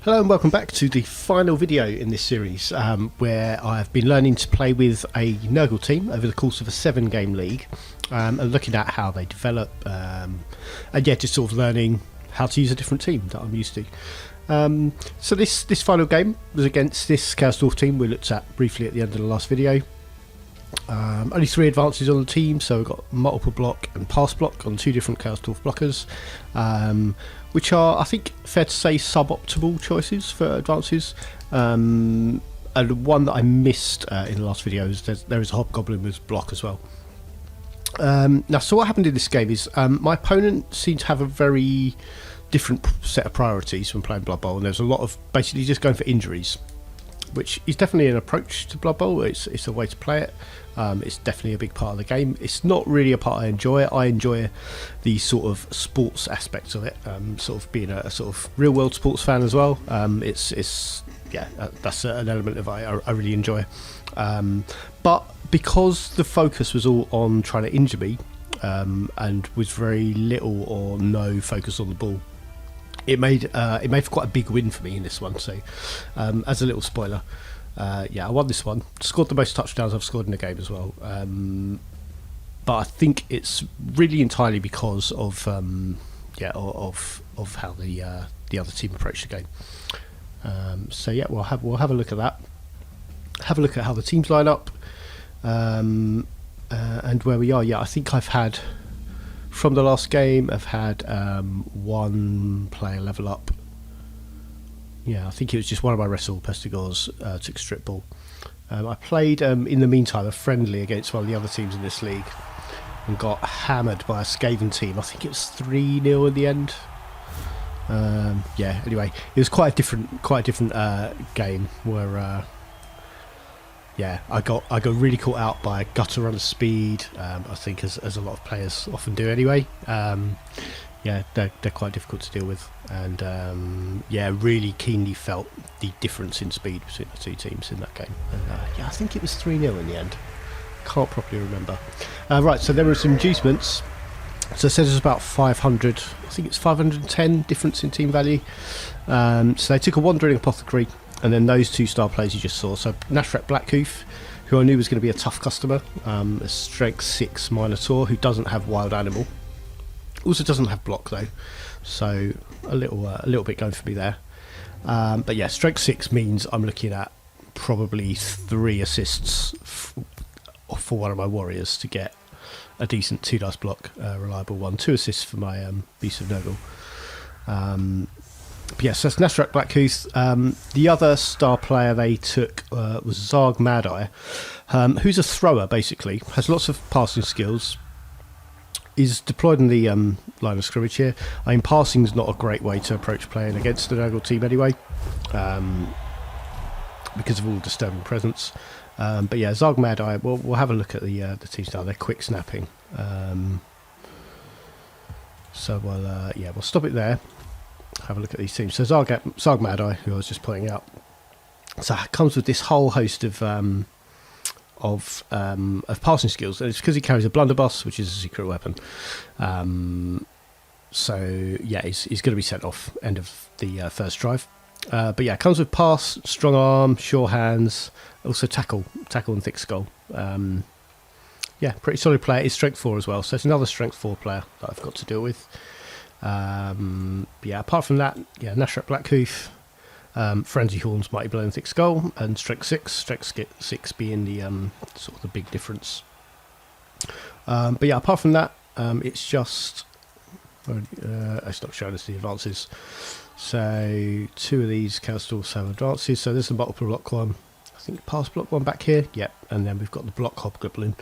Hello and welcome back to the final video in this series where I've been learning to play with a Nurgle team over the course of a 7-game league and looking at how they develop and yeah, just sort of learning how to use a different team that I'm used to. So this final game was against this Chaos Dwarf team we looked at briefly at the end of the last video. Only 3 advances on the team, so we've got multiple block and pass block on 2 different Chaos Dwarf blockers, which are, I think, fair to say, suboptimal choices for advances. And one that I missed in the last video is there is a Hobgoblin with block as well. Now, so what happened in this game is my opponent seemed to have a very different set of priorities when playing Blood Bowl, and there's a lot of basically just going for injuries, which is definitely an approach to Blood Bowl. It's a way to play it. It's definitely a big part of the game. It's not really a part I enjoy. I enjoy the sort of sports aspects of it, sort of being a sort of real world sports fan as well. It's yeah, that's an element of it I really enjoy. But because the focus was all on trying to injure me, and was very little or no focus on the ball, it made for quite a big win for me in this one. So as a little spoiler, yeah, I won this one, scored the most touchdowns I've scored in a game as well, but I think it's really entirely because of yeah, of how the other team approached the game. So yeah, we'll have a look at that, have a look at how the teams line up, and where we are. Yeah, I think I've had, from the last game, I've had 1 player level up. Yeah, I think it was just one of my wrestle Pestigors took strip ball. I played in the meantime a friendly against one of the other teams in this league and got hammered by a Skaven team. I think it was 3-0 in the end. Yeah, anyway, it was quite a different game where yeah, I got really caught out by gutter runner speed. I think as a lot of players often do anyway. Yeah, they're quite difficult to deal with, and yeah, really keenly felt the difference in speed between the 2 teams in that game. And, yeah, I think it was 3-0 in the end. Can't properly remember. Right, so there were some inducements. So it says it's about 500. I think it's 510 difference in team value. So they took a Wandering Apothecary, and then those 2 star players you just saw. So Nashrak Blackhoof, who I knew was going to be a tough customer, a Strength 6 Minotaur who doesn't have Wild Animal. Also doesn't have block though, so a little bit going for me there. But yeah, Strength 6 means I'm looking at probably 3 assists for one of my warriors to get a decent 2 dice block, reliable one. 2 assists for my Beast of Nurgle. But yes, that's Nashrak Blackhoof. The other star player they took was Zarg Madeye, who's a thrower basically, has lots of passing skills. Is deployed in the line of scrimmage here. I mean, passing's not a great way to approach playing against the Nurgle team anyway, because of all the disturbing presence. But yeah, Zarg Madeye, we'll have a look at the team style. They're quick snapping. So we'll stop it there. Have a look at these teams. So Zarg Madeye, who I was just pointing out, so it comes with this whole host of passing skills, and it's because he carries a blunderbuss, which is a secret weapon. So yeah, he's going to be sent off end of the first drive. But yeah, it comes with pass, strong arm, sure hands, also tackle and thick skull. Yeah, pretty solid player. He's strength 4 as well, so it's another strength 4 player that I've got to deal with. But yeah, apart from that, yeah, Nashrak Blackhoof, Frenzy Horns, Mighty Blow and Thick Skull, and Strength 6 being the sort of the big difference. But yeah, apart from that, it's just I stopped showing us the advances. So 2 of these Chaos Dwarfs have advances. So there's the multiple block one, I think pass block one back here, yep, and then we've got the block Hobgoblin.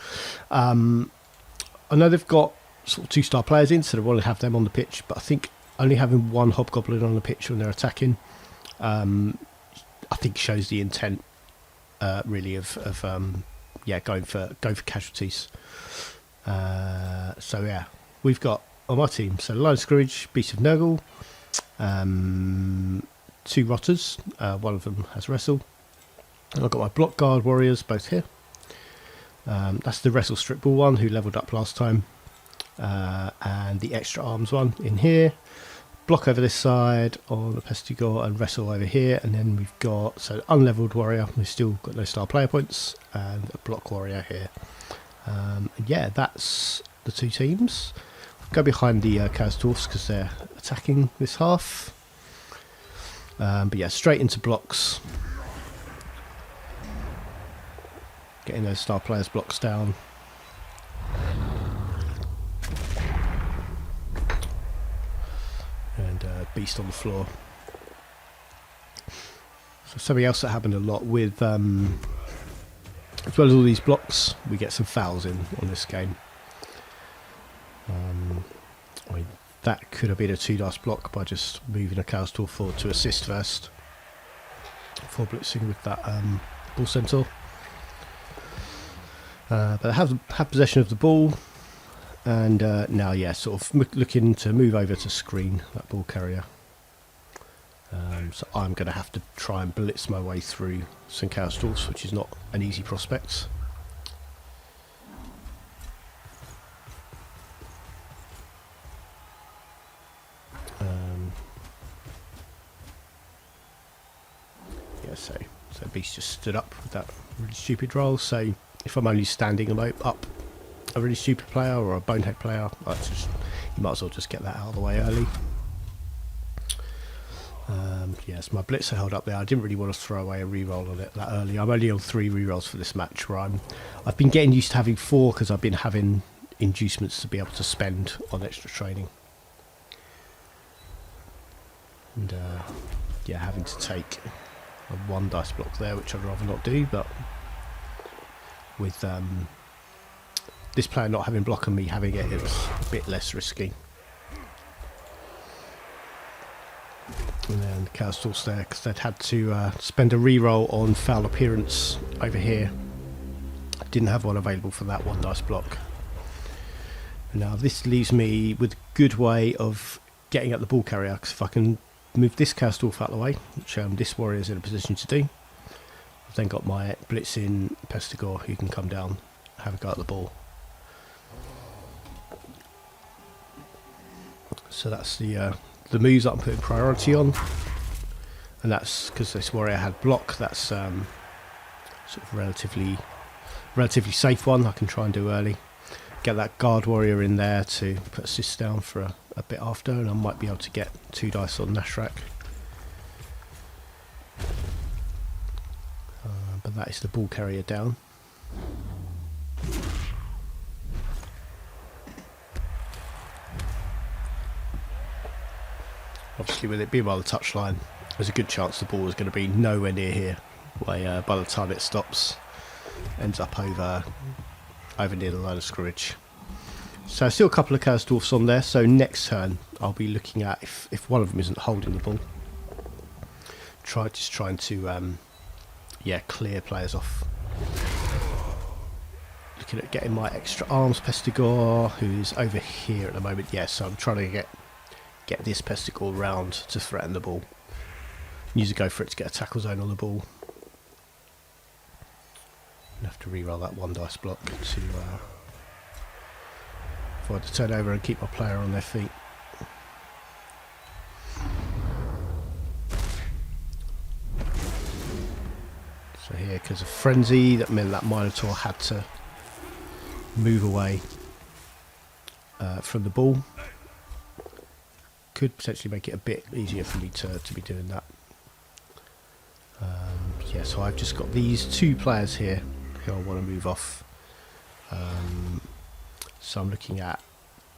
I know they've got sort of 2 star players in, so they want to have them on the pitch, but I think only having 1 Hobgoblin on the pitch when they're attacking, I think shows the intent really of yeah, going for casualties. So yeah, we've got on my team, so Line of Scourge, Beast of Nurgle, 2 Rotters, one of them has Wrestle, and I've got my Block Guard Warriors both here. That's the Wrestle Strip Ball one who levelled up last time, and the Extra Arms one in here. block over this side on the Pestigore and wrestle over here, and then we've got unleveled warrior. We've still got no star player points, and a block warrior here. Yeah, that's the two teams. Go behind the Chaos Dwarfs because they're attacking this half. But yeah, straight into blocks. Getting those star players blocks down. And beast on the floor. So something else that happened a lot with, as well as all these blocks, we get some fouls in on this game. I mean, that could have been a 2 dice block by just moving a Chaos Dwarf forward to assist first, before blitzing with that Bull Centaur. But I have possession of the ball, and now, yeah, sort of looking to move over to screen that ball carrier. So I'm going to have to try and blitz my way through some Chaos Dwarfs, which is not an easy prospect. Yeah, so Beast just stood up with that really stupid roll. So if I'm only standing up a really stupid player or a bonehead player, you might as well just get that out of the way early. Yes, my blitzer held up there. I didn't really want to throw away a reroll on it that early. I'm only on 3 rerolls for this match, where I've been getting used to having 4 because I've been having inducements to be able to spend on extra training. And yeah, having to take a 1 dice block there, which I'd rather not do, but with this player not having block and me having it, it was a bit less risky. And then Chaos Dwarfs there, because they'd had to spend a reroll on foul appearance over here. I didn't have one available for that 1 dice block. And now this leaves me with a good way of getting at the ball carrier, because if I can move this Chaos Dwarf out of the way, which this warrior is in a position to do, I've then got my blitzing Pestigore who can come down and have a go at the ball. So that's the moves that I'm putting priority on, and that's because this warrior had block. That's sort of relatively safe one I can try and do early. Get that guard warrior in there to put assists down for a bit after, and I might be able to get 2 dice on Nashrak. But that is the ball carrier down. Obviously, with it being by the touchline, there's a good chance the ball is going to be nowhere near here. By the time it stops, ends up over near the line of scrimmage. So still a couple of Chaos Dwarfs on there. So next turn, I'll be looking at if one of them isn't holding the ball. Trying to clear players off. Looking at getting my extra arms Pestigore, who's over here at the moment. Yeah, so I'm trying to get this Pestigore round to threaten the ball. Use a go for it to get a tackle zone on the ball. I have to reroll that 1 dice block to avoid the turnover and keep my player on their feet. So here, because of frenzy, that meant that Minotaur had to move away from the ball. Could potentially make it a bit easier for me to be doing that. Yeah, so I've just got these 2 players here who I want to move off. So I'm looking at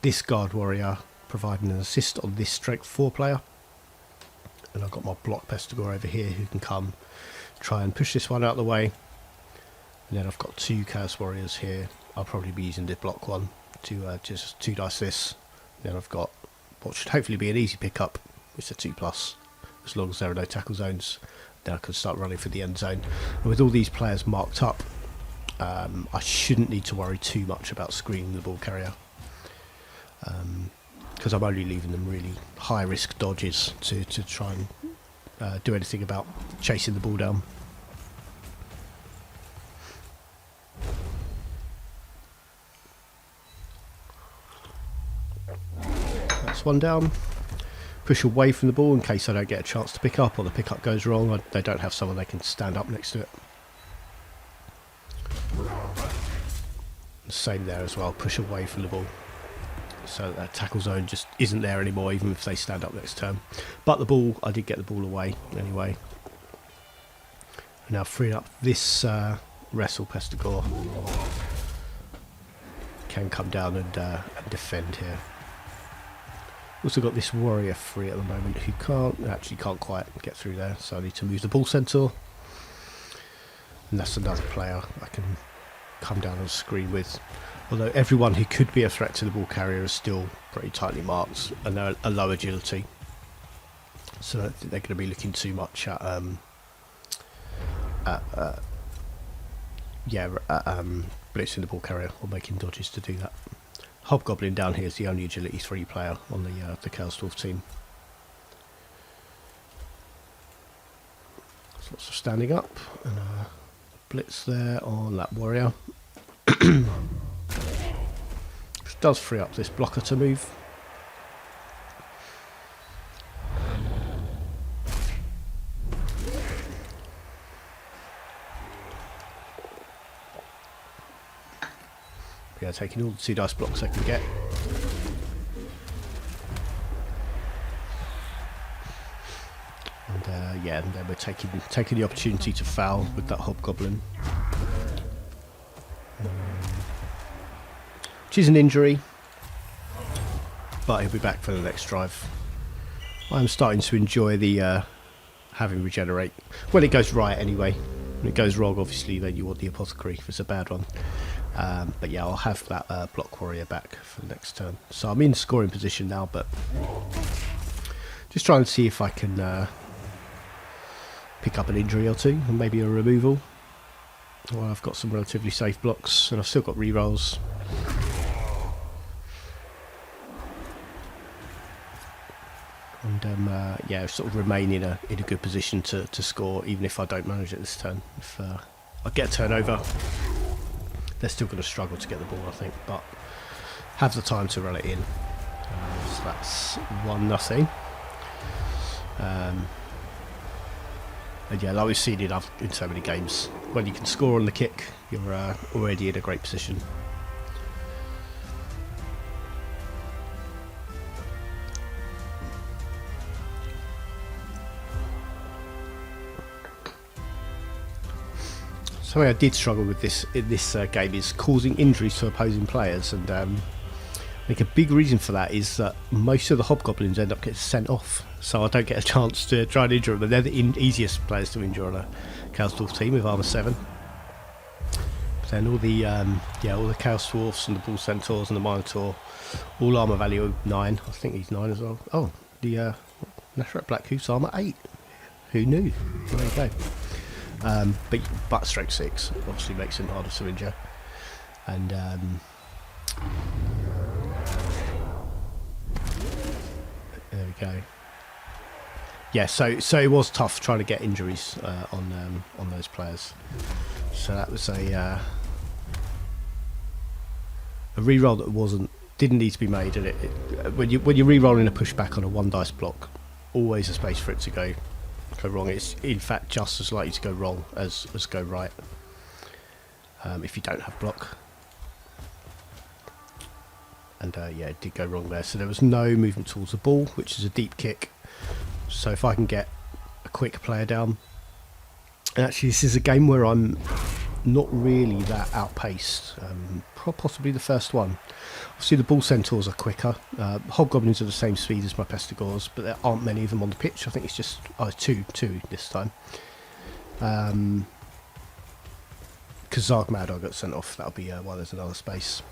this guard warrior providing an assist on this strength 4 player, and I've got my block Pestigore over here who can come try and push this one out of the way. And then I've got 2 Chaos Warriors here. I'll probably be using the block one to just 2 dice this. Then I've got what should hopefully be an easy pickup, which is a 2+, as long as there are no tackle zones. Then I can start running for the end zone. And with all these players marked up, I shouldn't need to worry too much about screening the ball carrier, because I'm only leaving them really high risk dodges to try and do anything about chasing the ball down. That's one down. push away from the ball in case I don't get a chance to pick up, or the pickup goes wrong. They don't have someone they can stand up next to it. Same there as well, push away from the ball. So that tackle zone just isn't there anymore, even if they stand up next turn. But the ball, I did get the ball away anyway. Now freeing up this wrestle, Pestigore can come down and defend here. Also got this warrior free at the moment who can't quite get through there, so I need to move the ball centaur. And that's another player I can come down on the screen with. Although everyone who could be a threat to the ball carrier is still pretty tightly marked, and they're a low agility, so I don't think they're going to be looking too much at blitzing the ball carrier or making dodges to do that. Hobgoblin down here is the only agility 3 player on the Chaos Dwarf team. There's lots of standing up and blitz there on that warrior. Which does free up this blocker to move. Yeah, taking all the 2 dice blocks I can get. And yeah, and then we're taking the opportunity to foul with that hobgoblin. Which is an injury, but he'll be back for the next drive. I'm starting to enjoy the having regenerate. When it goes right anyway. When it goes wrong, obviously, then you want the apothecary if it's a bad one. But yeah, I'll have that block warrior back for the next turn. So I'm in scoring position now, but just trying to see if I can pick up an injury or 2, and maybe a removal. Well, I've got some relatively safe blocks, and I've still got rerolls. And yeah, sort of remain in a good position to score, even if I don't manage it this turn. If I get a turnover, they're still going to struggle to get the ball, I think, but have the time to run it in. So that's 1-0. And yeah, like we've seen it in so many games, when you can score on the kick, you're already in a great position. Something I did struggle with in this game is causing injuries to opposing players, and I think a big reason for that is that most of the hobgoblins end up getting sent off, so I don't get a chance to try and injure them. But they're the easiest players to injure on a Chaos Dwarf team with armor 7. But then all the all the Chaos Dwarfs and the Bull Centaurs and the Minotaur, all armor value 9. I think he's 9 as well. Oh, the Nashrat Black Hoof's armor 8. Who knew? There you go. But stroke 6 obviously makes him harder to injure, and there we go. Yeah, so it was tough trying to get injuries on those players. So that was a reroll that didn't need to be made, and when you're re-rolling a pushback on a 1 dice block, always a space for it to go wrong. It's in fact just as likely to go wrong as go right if you don't have block. And yeah, it did go wrong there. So there was no movement towards the ball, which is a deep kick. So if I can get a quick player down, and actually this is a game where I'm not really that outpaced, possibly the first one. Obviously the Bull Centaurs are quicker, Hobgoblins are the same speed as my Pestigores, but there aren't many of them on the pitch. I think it's just two this time, because Zarg Mad Dog got sent off. That'll be why there's another space.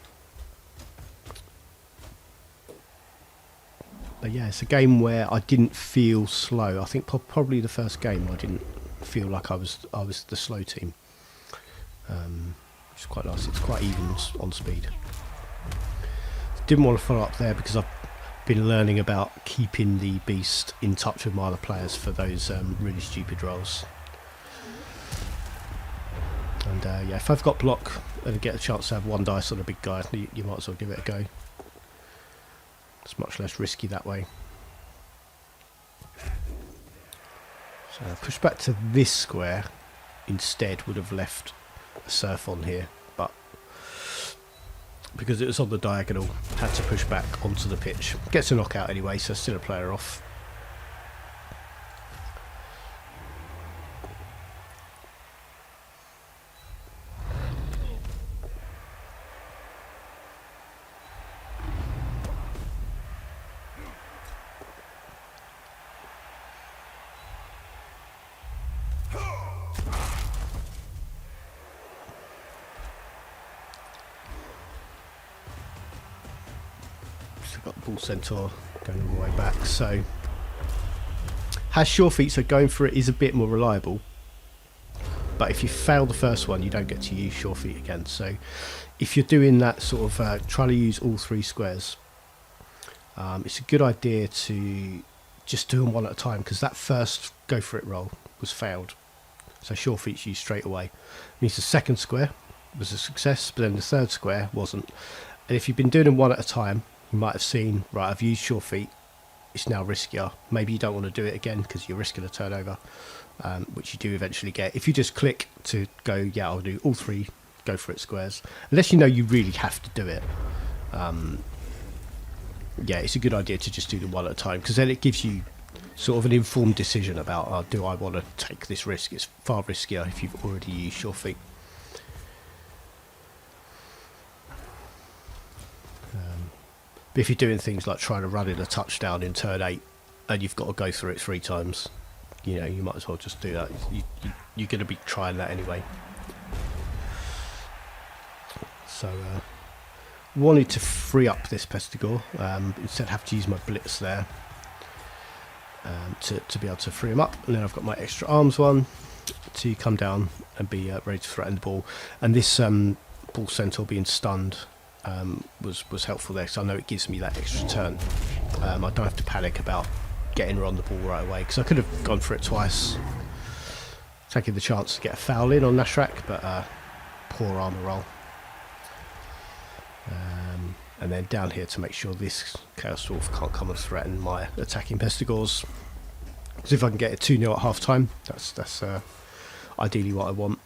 But yeah, it's a game where I didn't feel slow. I think probably the first game I didn't feel like I was the slow team, which is quite nice. It's quite even on speed. Didn't want to follow up there because I've been learning about keeping the beast in touch with my other players for those really stupid rolls. And yeah, if I've got block and get a chance to have 1 dice on a big guy, you might as well give it a go. It's much less risky that way. So push back to this square instead would have left a surf on here, but because it was on the diagonal, had to push back onto the pitch. Gets a knockout anyway, so still a player off. Got the ball centaur going all the way back, so has sure feet, so going for it is a bit more reliable, but if you fail the first one you don't get to use sure feet again. So if you're doing that sort of trying to use all three squares, it's a good idea to just do them one at a time, because that first go for it roll was failed, so sure feet's used straight away. It means the second square was a success, but then the third square wasn't. And if you've been doing them one at a time, you might have seen, right, I've used sure feet, it's now riskier. Maybe you don't want to do it again because you're risking a turnover, which you do eventually get. If you just click to go, yeah, I'll do all three go for it squares, unless you know you really have to do it, yeah, it's a good idea to just do them one at a time, because then it gives you sort of an informed decision about, do I want to take this risk? It's far riskier if you've already used sure feet. But if you're doing things like trying to run in a touchdown in turn 8 and you've got to go through it 3 times, you know, you might as well just do that. You're going to be trying that anyway. So, wanted to free up this Pestigore, instead have to use my blitz there to be able to free him up. And then I've got my extra arms one to come down and be ready to threaten the ball. And this ball centaur being stunned was helpful there, because I know it gives me that extra turn. I don't have to panic about getting her on the ball right away, because I could have gone for it twice, taking the chance to get a foul in on Nashrak, but poor armour roll. And then down here to make sure this Chaos Dwarf can't come and threaten my attacking Pestigores, because if I can get it 2-0 at half time, that's ideally what I want.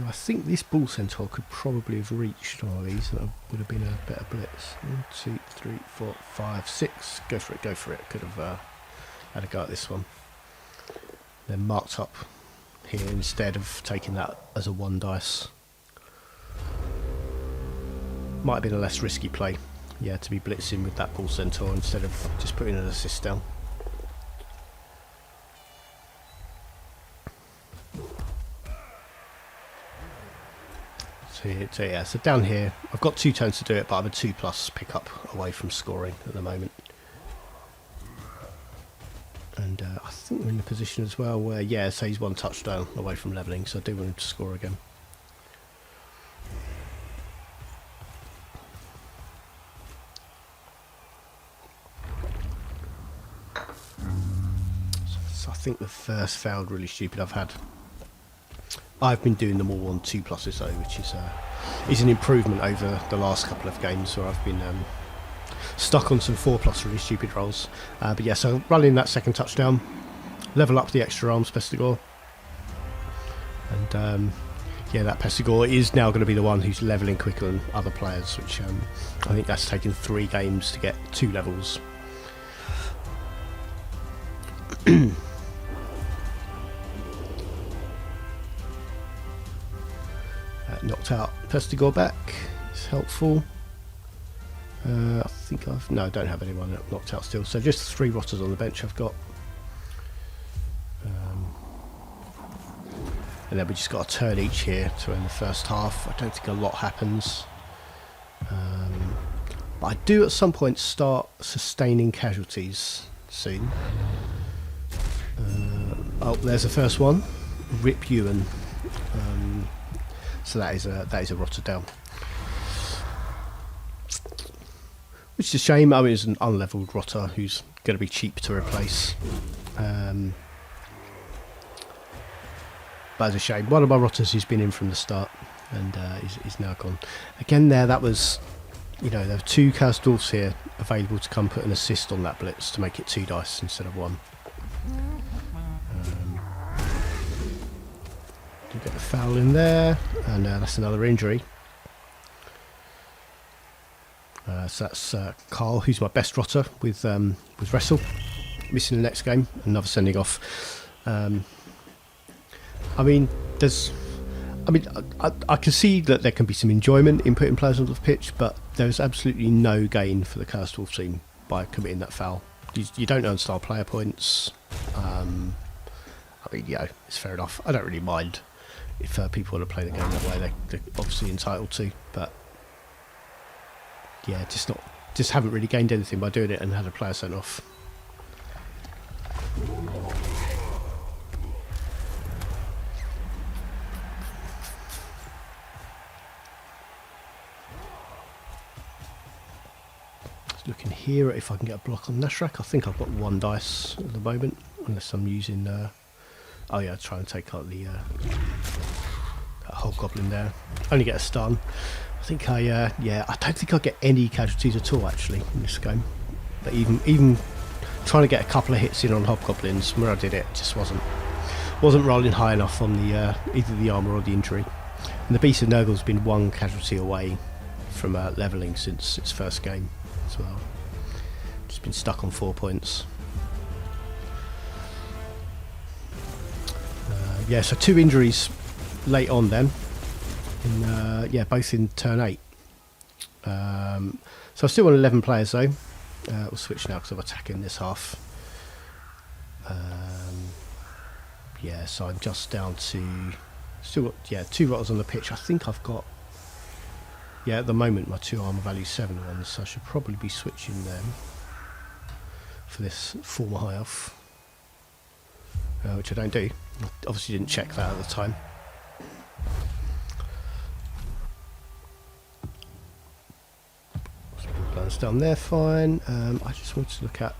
I think this ball centaur could probably have reached all of these, and it would have been a better blitz. 1, 2, 3, 4, 5, 6. Go for it, go for it. Could have had a go at this one. Then marked up here instead of taking that as a 1 dice. Might have been a less risky play, yeah, to be blitzing with that ball centaur instead of just putting an assist down. So yeah, so down here, I've got 2 turns to do it, but I'm a 2+ pickup away from scoring at the moment. And I think we're in the position as well where, yeah, so he's 1 touchdown away from levelling, so I do want him to score again. So I think the first failed really stupid I've been doing them all on 2+s though, which is an improvement over the last couple of games where I've been stuck on some 4+ really stupid rolls. But yeah, so running that second touchdown, level up the extra arms Pestigore, and yeah, that Pestigore is now going to be the one who's levelling quicker than other players, which I think that's taken 3 games to get 2 levels. Knocked out Pestigore back, it's helpful. I think I don't have anyone knocked out still, so just 3 rotters on the bench I've got. And then we just got a turn each here to end the first half. I don't think a lot happens. But I do at some point start sustaining casualties soon. Oh, there's the first one. Rip Ewan. So that is a rotter down, which is a shame. I mean, it's an unlevelled rotter who's going to be cheap to replace. But it's a shame. One of my rotters who's been in from the start and is now gone. Again there, that was, you know, there were 2 Chaos Dwarfs here available to come put an assist on that blitz to make it 2 dice instead of 1. You get the foul in there, and that's another injury. So that's Carl, who's my best rotter with Wrestle, missing the next game, another sending off. I mean, I can see that there can be some enjoyment in putting players on the pitch, but there's absolutely no gain for the Chaos Dwarf team by committing that foul. You don't earn star player points. I mean, yeah, it's fair enough. I don't really mind if people want to play the game that way. They're obviously entitled to, but yeah, just haven't really gained anything by doing it and had a player sent off. Looking here if I can get a block on Nashrak. I think I've got 1 dice at the moment, unless I'm using. Oh yeah, try and take out the that hobgoblin there. Only get a stun. I think I don't think I get any casualties at all actually in this game. But even trying to get a couple of hits in on hobgoblins where I did it just wasn't rolling high enough on the either the armor or the injury. And the Beast of Nurgle's been 1 casualty away from leveling since its first game as well. Just been stuck on 4 points. Yeah, so 2 injuries late on then. Yeah, both in turn 8. So I still want 11 players though. We'll switch now because I'm attacking this half. Yeah, so I'm just down to still got 2 rotters on the pitch. I think I've got at the moment my 2 armor value 7 ones, so I should probably be switching them for this former high elf, which I don't do. I obviously didn't check that at the time. Plans down there, fine. I just wanted to look at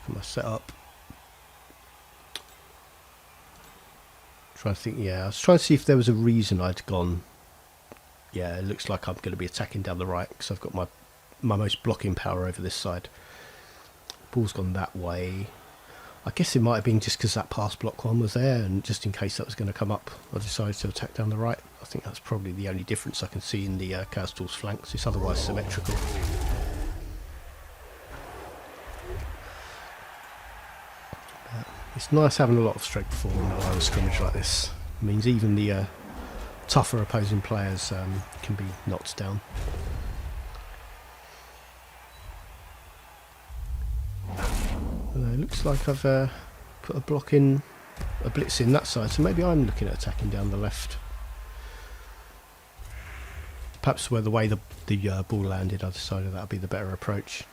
my setup. Trying to think. Yeah, I was trying to see if there was a reason I'd gone. Yeah, it looks like I'm going to be attacking down the right because I've got my most blocking power over this side. Ball's gone that way. I guess it might have been just because that pass block one was there, and just in case that was going to come up, I decided to attack down the right. I think that's probably the only difference I can see in the Chaos Dwarf's flanks. It's otherwise symmetrical. It's nice having a lot of straight forward in a line of scrimmage like this. It means even the tougher opposing players can be knocked down. It looks like I've put a blitz in that side, so maybe I'm looking at attacking down the left. Perhaps where the way the ball landed, I decided that would be the better approach.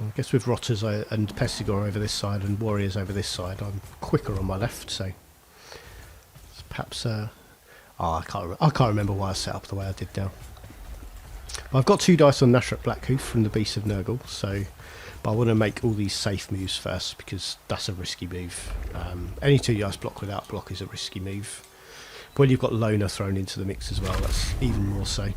I guess with Rotters and Pestigor over this side and Warriors over this side, I'm quicker on my left, so perhaps I can't remember why I set up the way I did now. But I've got 2 dice on Nashrak Blackhoof from the Beast of Nurgle, but I want to make all these safe moves first because that's a risky move. Any 2 dice block without block is a risky move. But when you've got Loner thrown into the mix as well, that's even more so.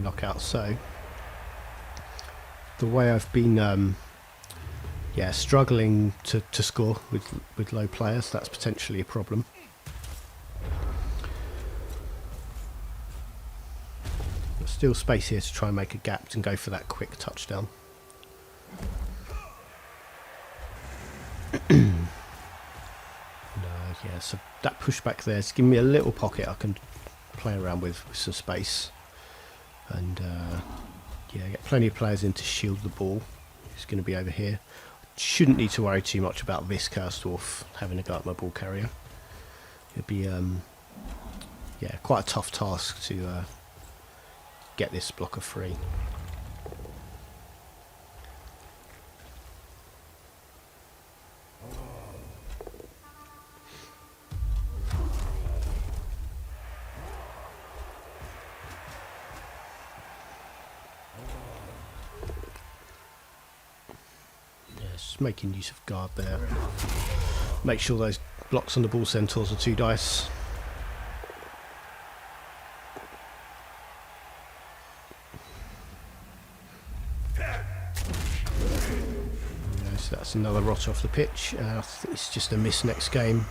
Knockout. So the way I've been struggling to score with low players, that's potentially a problem. There's still space here to try and make a gap and go for that quick touchdown. So that pushback there is giving me a little pocket I can play around with some space. And get plenty of players in to shield the ball. It's going to be over here. Shouldn't need to worry too much about this Chaos Dwarf having a go at my ball carrier. It'd be quite a tough task to get this blocker free. Yes, making use of guard there. Make sure those blocks on the ball centaurs are 2 dice. So that's another rot off the pitch. I think it's just a miss next game.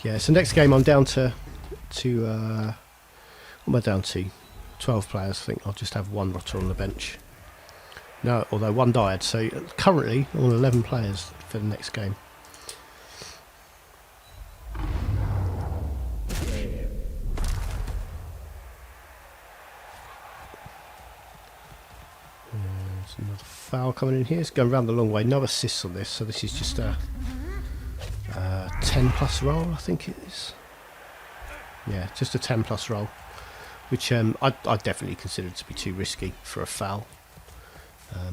Yeah, so next game I'm down to what am I down to? 12 players. I think I'll just have 1 rotter on the bench. No, although 1 died. So currently I'm on 11 players for the next game. Another foul coming in here. It's going around the long way. No assists on this, so this is just a 10 plus roll, I think it is. Yeah, just a 10 plus roll, which I definitely consider to be too risky for a foul.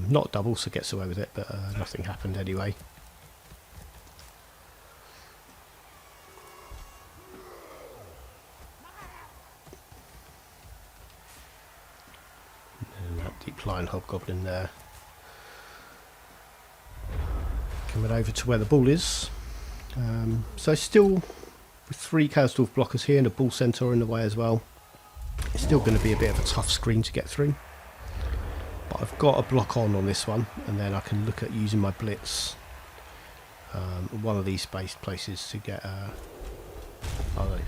Not double, so gets away with it, but nothing happened anyway. Deep line hobgoblin there. Coming over to where the ball is. So still with 3 Chaos Dwarf blockers here and a bull centaur in the way as well. It's still going to be a bit of a tough screen to get through. But I've got a block on this one, and then I can look at using my blitz one of these space places to get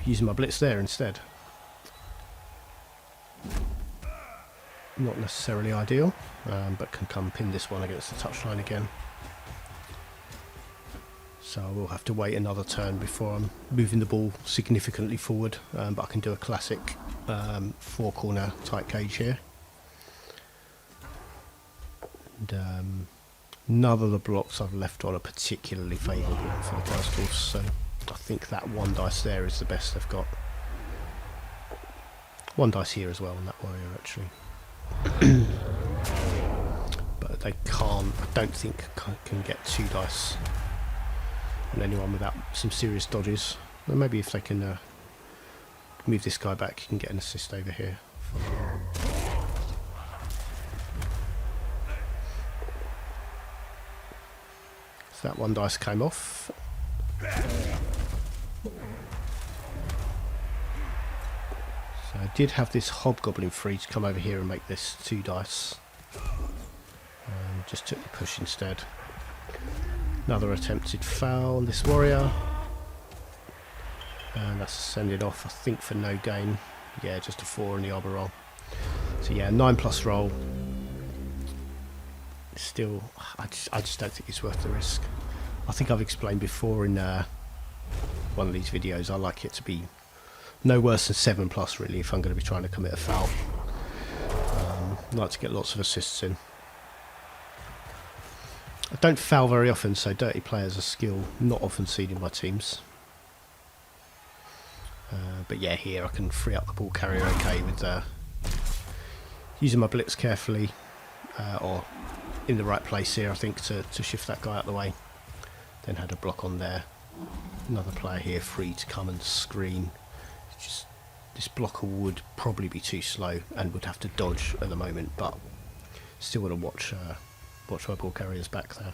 using my blitz there instead. Not necessarily ideal, but can come pin this one against the touchline again. So I will have to wait another turn before I'm moving the ball significantly forward, but I can do a classic 4-corner tight cage here. And none of the blocks I've left on are particularly favourable for the Chaos Dwarfs, so I think that 1 dice there is the best they've got. 1 dice here as well on that warrior actually. But they can't, I don't think, can get 2 dice on anyone without some serious dodges. Well, maybe if they can move this guy back, you can get an assist over here. So that 1 dice came off. So I did have this hobgoblin free to come over here and make this 2 dice. Just took the push instead. Another attempted foul on this warrior. And that's sending off, I think, for no gain. Yeah, just a 4 in the arbor roll. So yeah, 9 plus roll. Still, I just don't think it's worth the risk. I think I've explained before in one of these videos, I like it to be no worse than 7 plus really if I'm going to be trying to commit a foul. I like to get lots of assists in. I don't foul very often, so dirty players are skill not often seen in my teams. But yeah, here I can free up the ball carrier okay with using my blitz carefully, or in the right place here I think to shift that guy out of the way. Then had a block on there. Another player here free to come and screen. Just this blocker would probably be too slow and would have to dodge at the moment, but still want to watch my ball carriers back there.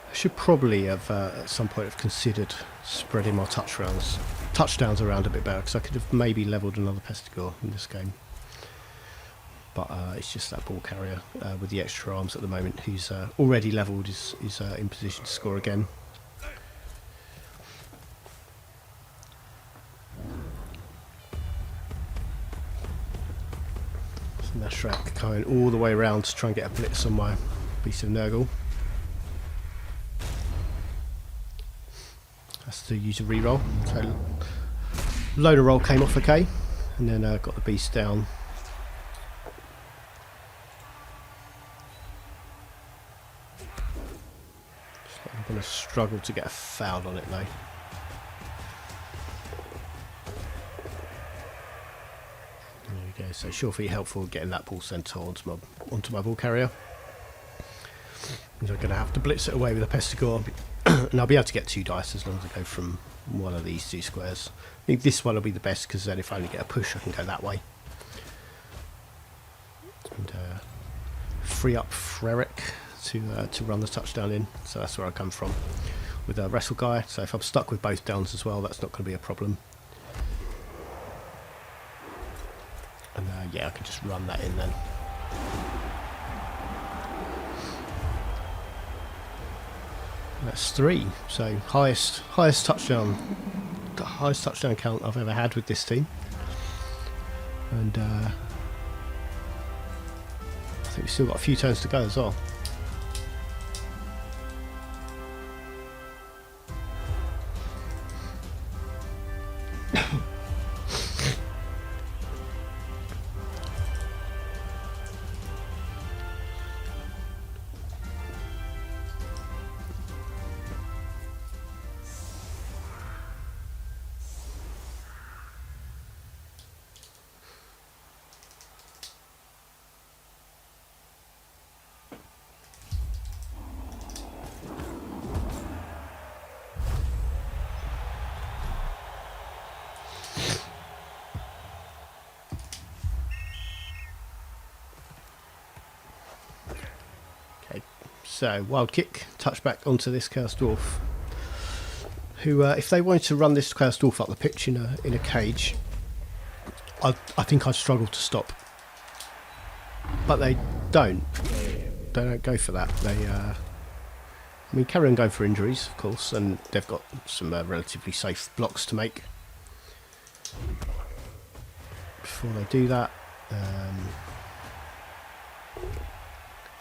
I should probably have at some point have considered spreading my touchdowns around a bit better, because I could have maybe levelled another Pestigore in this game. But it's just that ball carrier with the extra arms at the moment, who's already levelled, is in position to score again. So Nashrak going all the way around to try and get a blitz on my piece of Nurgle. Has to use a reroll. So loader roll came off okay, and then got the beast down. I'm going to struggle to get a foul on it though. Yeah, so sure feet helpful getting that ball sent onto my ball carrier. I'm going to have to blitz it away with a Pestigore, and I'll be able to get 2 dice as long as I go from one of these 2 squares. I think this one will be the best, because then if I only get a push I can go that way. And free up Freric to run the touchdown in, so that's where I come from with a wrestle guy. So if I'm stuck with both downs as well, that's not going to be a problem. And yeah, I can just run that in then. And that's 3, so highest touchdown count I've ever had with this team. And I think we've still got a few turns to go as well. So, wild kick, touch back onto this Chaos Dwarf, who, if they wanted to run this Chaos Dwarf up the pitch in a cage, I think I'd struggle to stop. But they don't. They don't go for that. They, I mean, carry on going for injuries, of course, and they've got some relatively safe blocks to make. Before they do that,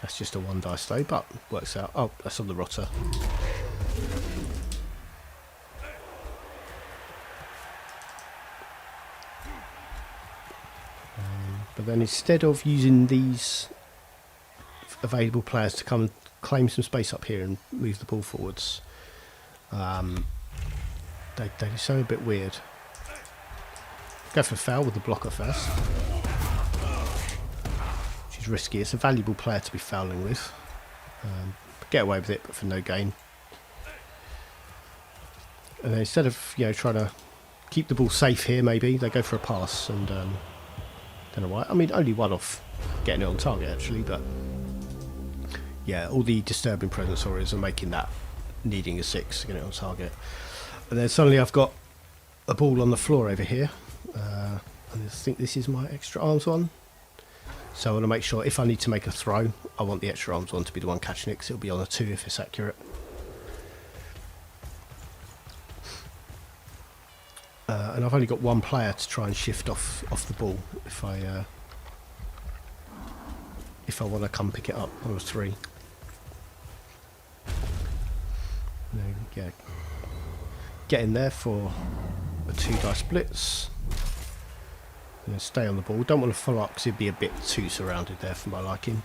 that's just a 1 dice though, but works out. Oh, that's on the rotter. But then instead of using these available players to come and claim some space up here and move the ball forwards, they do something a bit weird. Go for a foul with the blocker first. Risky. It's a valuable player to be fouling with. Get away with it, but for no gain. And then instead of trying to keep the ball safe here, maybe they go for a pass and don't know why. I mean, only 1 off getting it on target actually, but yeah, all the disturbing presence areas are making that needing a 6 to get it on target. And then suddenly I've got a ball on the floor over here, and I think this is my extra arms one. So I want to make sure if I need to make a throw, I want the extra arms one to be the one catching it, because it'll be on a 2 if it's accurate. And I've only got 1 player to try and shift off the ball if I want to come pick it up on a 3. Yeah, get in there for a 2 dice blitz. And then stay on the ball. Don't want to follow up because it'd be a bit too surrounded there for my liking.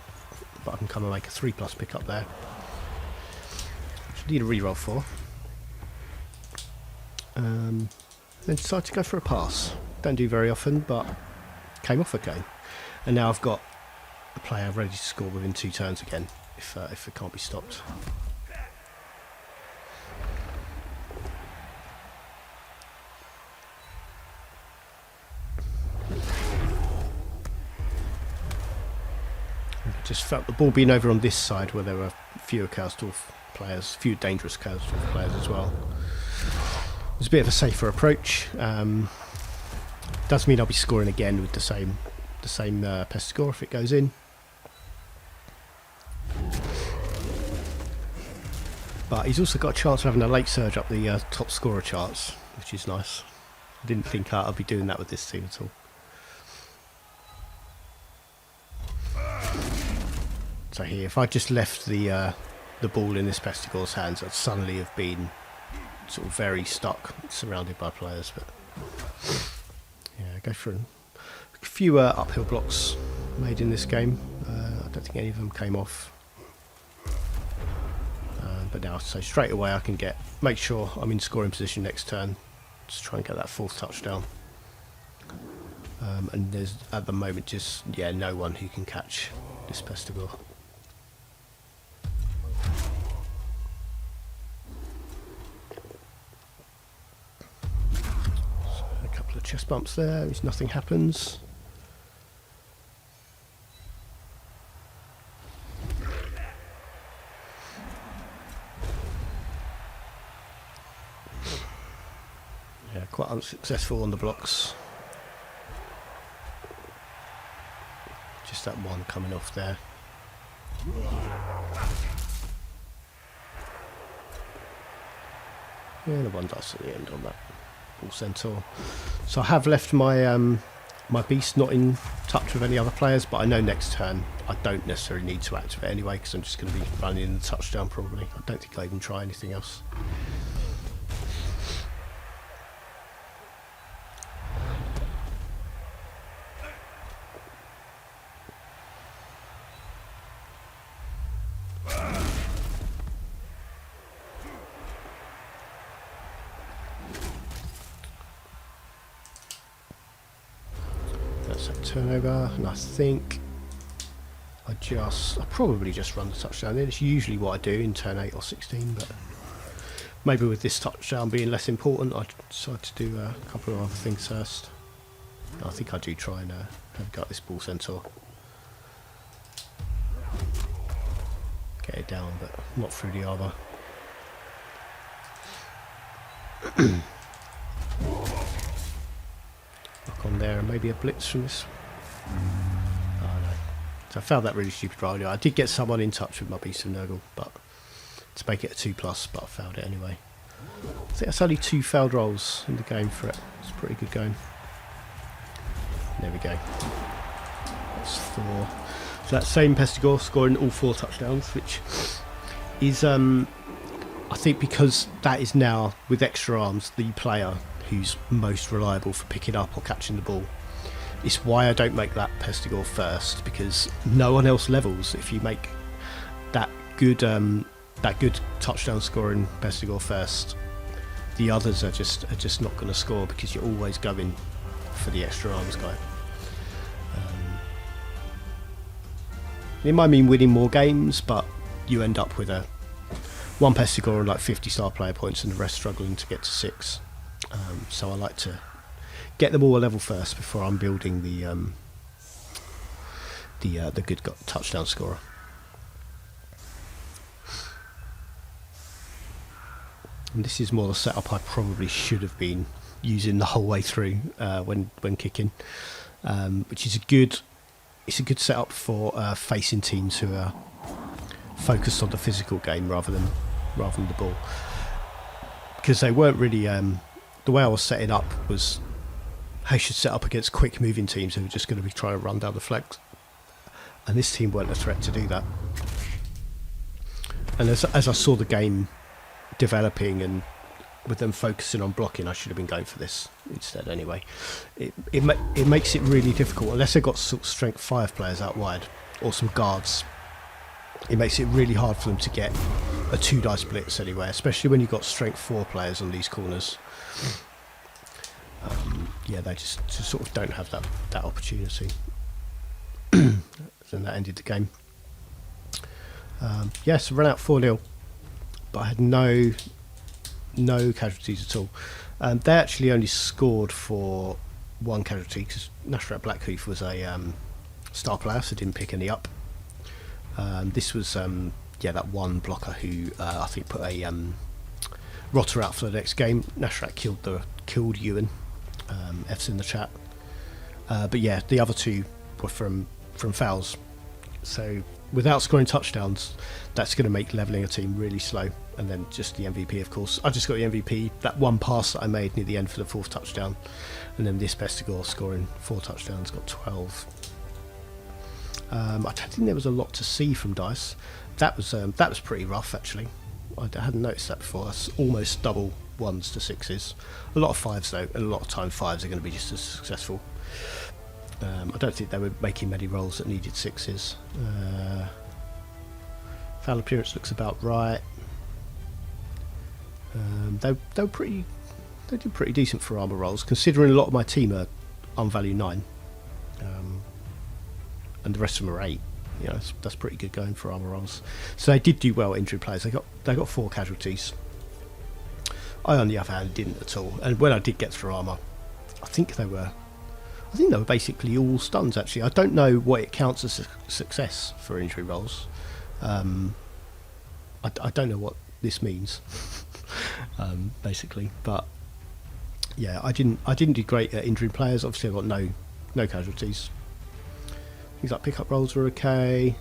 But I can come and make a 3+ pick up there. Which I need a reroll for. Then decide to go for a pass. Don't do very often, but came off okay. And now I've got a player ready to score within 2 turns again, if it can't be stopped. Just felt the ball being over on this side where there were fewer Chaos Dwarf players, few dangerous Chaos Dwarf players as well. It was a bit of a safer approach. Does mean I'll be scoring again with the same Pestigore if it goes in. But he's also got a chance of having a late surge up the top scorer charts, which is nice. I didn't think I'd be doing that with this team at all. So here, if I just left the ball in this Pestigore's hands, I'd suddenly have been sort of very stuck, surrounded by players. But yeah, go for a few uphill blocks made in this game. I don't think any of them came off. But now, so straight away, I can make sure I'm in scoring position next turn. Just try and get that 4th touchdown. and there's at the moment just no one who can catch this Pestigore. So a couple of chest bumps there, as nothing happens. Yeah, quite unsuccessful on the blocks. Just that one coming off there. Yeah, the one dice at the end on that Bull Centaur. So I have left my my beast not in touch with any other players, but I know next turn I don't necessarily need to activate anyway, because I'm just going to be running in the touchdown probably. I don't think I'll even try anything else. That's a turnover, and I think I probably just run the touchdown in. It's usually what I do in turn 8 or 16, but maybe with this touchdown being less important, I decided to do a couple of other things first. I think I do try and have a go at this Bull Centaur. Get it down, but not through the armour. Look on there, and maybe a blitz from this. Oh no. So I found that really stupid right now. I did get someone in touch with my Beast of Nurgle, but to make it a 2+, but I failed it anyway. I think that's only 2 failed rolls in the game for it. It's pretty good going. There we go. That's 4. So that same Pestigore scoring all 4 touchdowns, which is, I think, because that is now, with extra arms, the player who's most reliable for picking up or catching the ball. It's why I don't make that Pestigore first, because no one else levels if you make that good touchdown scoring Pestigore first. The others are just not going to score, because you're always going for the extra arms guy. It might mean winning more games, but you end up with one Pestigore and like 50 star player points, and the rest struggling to get to 6. So I like to get them all a level first before I'm building the good touchdown scorer. And this is more the setup I probably should have been using the whole way through when kicking, which is a good setup for facing teams who are focused on the physical game rather than the ball, because they weren't really the way I was setting up was I should set up against quick moving teams who are just going to be trying to run down the flags, and this team weren't a threat to do that. And as I saw the game developing and with them focusing on blocking, I should have been going for this instead anyway. It makes it really difficult unless they've got sort of strength 5 players out wide or some guards. It makes it really hard for them to get a 2 dice blitz anywhere, especially when you've got strength 4 players on these corners. Yeah, they just sort of don't have that opportunity. And that ended the game. Yes, ran out 4-0, but I had no casualties at all. They actually only scored for 1 casualty because Nashrat Blackhoof was a star player, so didn't pick any up. This was that one blocker who I think put a rotter out for the next game. Nashrat killed Ewan. F's in the chat. But yeah, the other 2 were from fouls. So without scoring touchdowns, that's going to make levelling a team really slow. And then just the MVP, of course. I just got the MVP, that one pass that I made near the end for the 4th touchdown. And then this Pestigore scoring 4 touchdowns, got 12. I don't think there was a lot to see from dice. That was pretty rough, actually. I hadn't noticed that before. That's almost double 1s to 6s. A lot of 5s, though, and a lot of time 5s are going to be just as successful. I don't think they were making many rolls that needed 6s. Foul appearance looks about right. They did pretty decent for armour rolls, considering a lot of my team are I'm value 9, and the rest of them are 8. You know, that's pretty good going for armor rolls. So they did do well, injured players. They got 4 casualties. I, on the other hand, didn't at all. And when I did get through armor, I think they were basically all stuns. Actually, I don't know what it counts as a success for injury rolls. I don't know what this means, basically. But yeah, I didn't do great at injuring players. Obviously, I got no casualties. Things like pickup rolls were okay.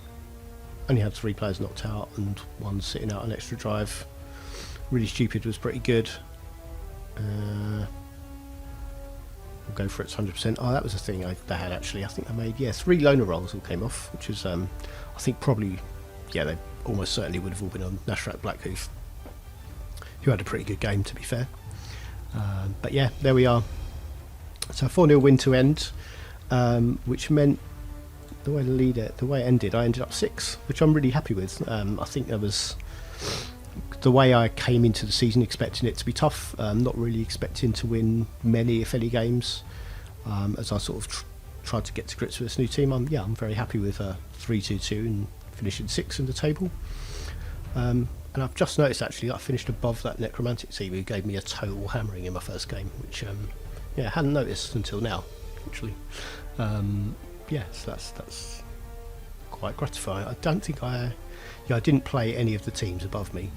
Only had 3 players knocked out and 1 sitting out an extra drive. Really stupid was pretty good. We'll go for it 100%. Oh, that was a thing they had actually. I think I made 3 loner rolls all came off, which was I think probably they almost certainly would have all been on Nashrak Blackhoof, who had a pretty good game to be fair. But yeah, there we are. So 4-0 win to end, which meant the way it ended, I ended up 6, which I'm really happy with. I think that was the way I came into the season, expecting it to be tough, not really expecting to win many, if any, games. As I sort of tried to get to grips with this new team, I'm very happy with 3-2-2 and finishing 6 in the table. And I've just noticed actually that I finished above that Necromantic team who gave me a total hammering in my first game, which I hadn't noticed until now, actually. So that's quite gratifying. I don't think I didn't play any of the teams above me,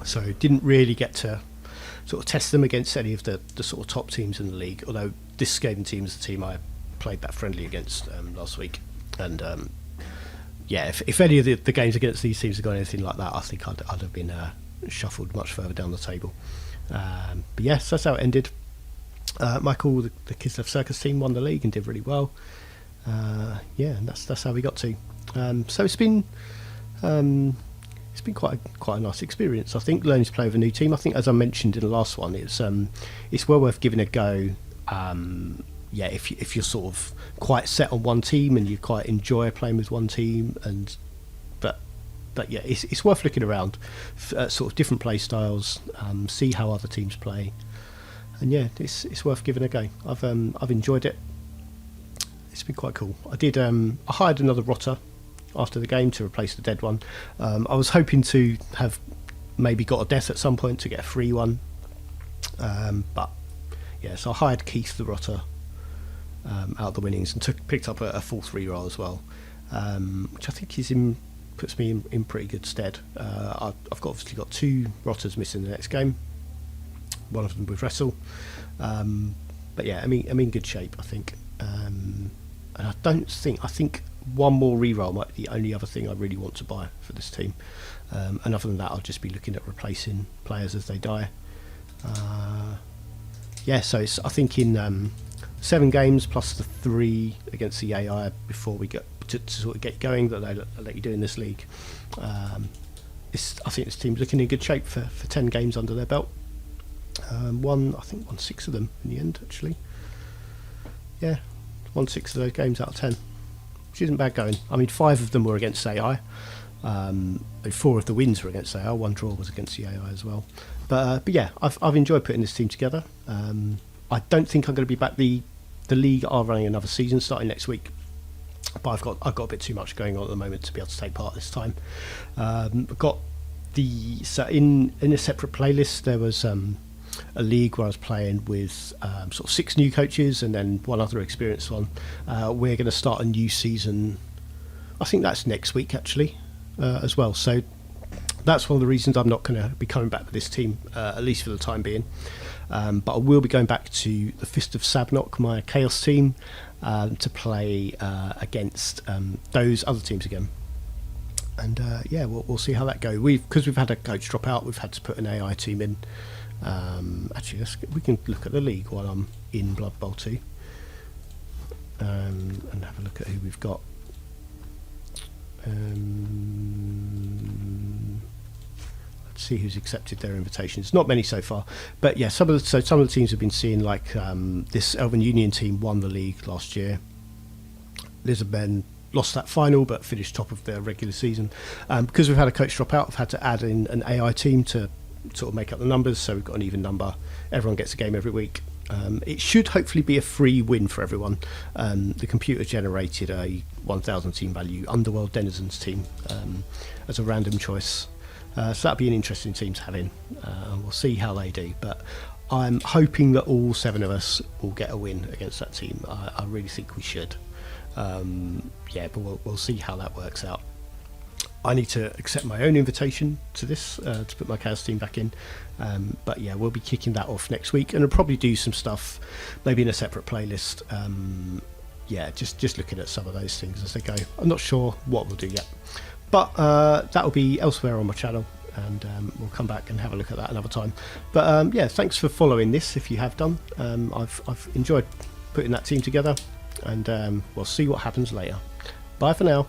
so didn't really get to sort of test them against any of the sort of top teams in the league, although this Skaven team is the team I played that friendly against last week. And if any of the games against these teams had gone anything like that, I think I'd have been shuffled much further down the table. But yes, that's how it ended. Michael, the Kislev Circus team, won the league and did really well. And that's how we got to. So it's been quite a nice experience. I think learning to play with a new team. I think, as I mentioned in the last one, it's well worth giving a go. If you're sort of quite set on one team and you quite enjoy playing with one team, but it's worth looking around at sort of different play styles, see how other teams play, and it's worth giving a go. I've enjoyed it. It's been quite cool. I hired another rotter after the game to replace the dead one. I was hoping to have maybe got a death at some point to get a free one, so I hired Keith the rotter out of the winnings and picked up a full 3 roll as well, which I think puts me in pretty good stead. I've obviously got 2 rotters missing the next game, one of them with Wrestle, but yeah, I'm in good shape, I think. And I think one more reroll might be the only other thing I really want to buy for this team. And other than that, I'll just be looking at replacing players as they die. So it's, I think, in 7 games plus the 3 against the AI before we get to sort of get going that they let you do in this league. I think this team's looking in good shape for 10 games under their belt. Won 6 of them in the end, actually. Yeah, won 6 of those games out of 10, which isn't bad going. I mean, 5 of them were against AI. 4 of the wins were against AI. 1 draw was against the AI as well. But yeah, I've enjoyed putting this team together. I don't think I'm going to be back. The league are running another season starting next week, but I've got a bit too much going on at the moment to be able to take part this time. I've got in a separate playlist there was a league where I was playing with sort of 6 new coaches and then 1 other experienced one. We're going to start a new season. I think that's next week actually, as well. So that's one of the reasons I'm not going to be coming back with this team, at least for the time being. But I will be going back to the Fist of Sabnok, my Chaos team, to play against those other teams again. And we'll see how that goes. Because we've had a coach drop out, we've had to put an AI team in. Actually, we can look at the league while I'm in Blood Bowl 2 and have a look at who we've got. Let's see who's accepted their invitations. Not many so far, but yeah, some of the teams have been seeing, like this Elven Union team won the league last year. Lizardmen lost that final but finished top of their regular season. Because we've had a coach drop out, I've had to add in an AI team to sort of make up the numbers, so we've got an even number. Everyone gets a game every week. It should hopefully be a free win for everyone. The computer generated a 1000 team value Underworld Denizens team as a random choice. So that'll be an interesting team to have in. We'll see how they do. But I'm hoping that all 7 of us will get a win against that team. I really think we should. Yeah, but we'll see how that works out. I need to accept my own invitation to this to put my Chaos team back in. But yeah, we'll be kicking that off next week, and I'll probably do some stuff maybe in a separate playlist. Yeah, just looking at some of those things as they go. I'm not sure what we'll do yet, but that will be elsewhere on my channel, and we'll come back and have a look at that another time. But yeah, thanks for following this if you have done. I've enjoyed putting that team together, and we'll see what happens later. Bye for now.